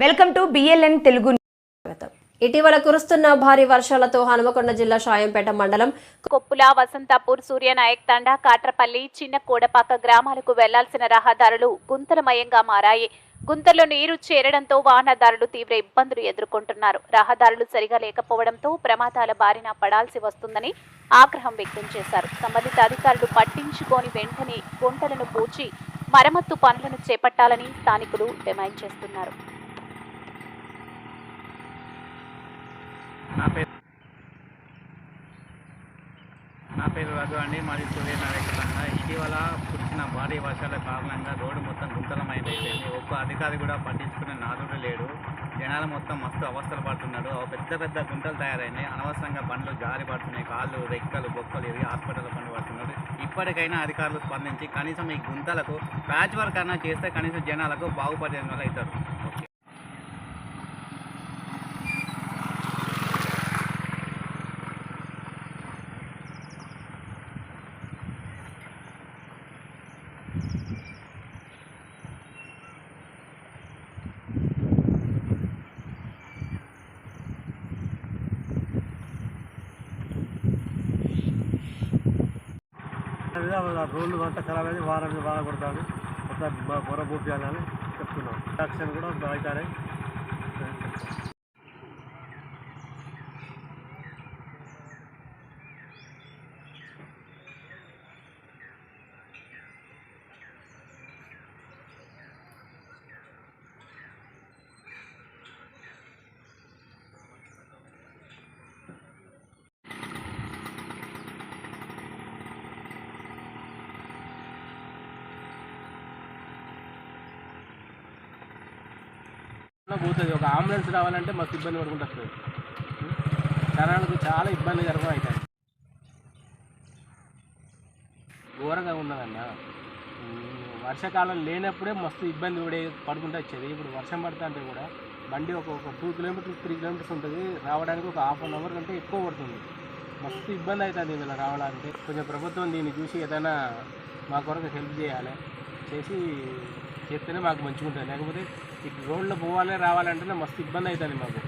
Welcome to BLN Telugu. ఇటీవల కురుస్తున్న భారీ వర్షాలతో హనుమకొండ జిల్లా షాయంపేట మండలం కొప్పుల, వసంతాపూర్, సూర్యనాయక్ తండా, కాట్రపల్లి, చిన్న కోడపాక గ్రామాలకు వెళ్లాల్సిన రహదారులు గుంతలమయంగా మారాయి. గుంతల్లో నీరు చేరడంతో వాహనదారులు తీవ్ర ఇబ్బందులు ఎదుర్కొంటున్నారు. రహదారులు సరిగా లేకపోవడంతో ప్రమాదాల బారిన పడాల్సి వస్తుందని ఆగ్రహం వ్యక్తం చేశారు. సంబంధిత అధికారులు పట్టించుకొని వెంటనే గుంటలను పూడ్చి మరమ్మత్తు పనులను చేపట్టాలని స్థానికులు డిమాండ్ చేస్తున్నారు. నా పేరు రఘు అండి. మాది సూర్యనారాయణ తండా. ఇటీవల కురిసిన భారీ వర్షాల కారణంగా రోడ్డు మొత్తం గుంతలమైపోయింది. ఒక్క అధికారి కూడా పట్టించుకునే నాదుడు లేడు. జనాలు మొత్తం మస్తు అవస్థలు పడుతున్నాడు. పెద్ద పెద్ద గుంటలు తయారైనాయి. అనవసరంగా బండ్లు జారి పడుతున్నాయి. కాళ్ళు, రెక్కలు, బొక్కలు ఇవి హాస్పిటల్ బండి పడుతున్నాడు. ఇప్పటికైనా అధికారులు స్పందించి కనీసం ఈ గుంతలకు ప్యాచ్ వర్క్ అన్నా చేస్తే కనీసం జనాలకు బాగుపడే వాళ్ళు అవుతారు. రోడ్లు అంతా ఖరాబ్ అయింది. వారం బాగా కొడుతుంది. మొత్తం బొర పూర్తియాలని చెప్తున్నాం. యాక్షన్ కూడా అవుతాయి. పోతుంది. ఒక అంబులెన్స్ రావాలంటే మస్తు ఇబ్బంది పడుకుంటూ వస్తుంది. జనాలకు చాలా ఇబ్బందికరంగా అవుతుంది. ఘోరంగా ఉన్నదన్న. వర్షాకాలం లేనప్పుడే మస్తు ఇబ్బంది పడుకుంటూ వచ్చేది. ఇప్పుడు వర్షం పడుతూ అంటే కూడా బండి ఒక 2 కిలోమీటర్స్ 3 కిలోమీటర్స్ ఉంటుంది. రావడానికి ఒక ½ అన్ అవర్ కంటే ఎక్కువ పడుతుంది. మస్తు ఇబ్బంది అవుతుంది ఇందులో రావడానికి. కొంచెం ప్రభుత్వం దీన్ని చూసి ఏదైనా మా కొరకు హెల్ప్ చేయాలి. చేస్తేనే మాకు మంచిగా ఉంటుంది. లేకపోతే ఇటు రోడ్లో పోవాలి రావాలంటేనే మస్తు ఇబ్బంది అవుతుంది మాకు.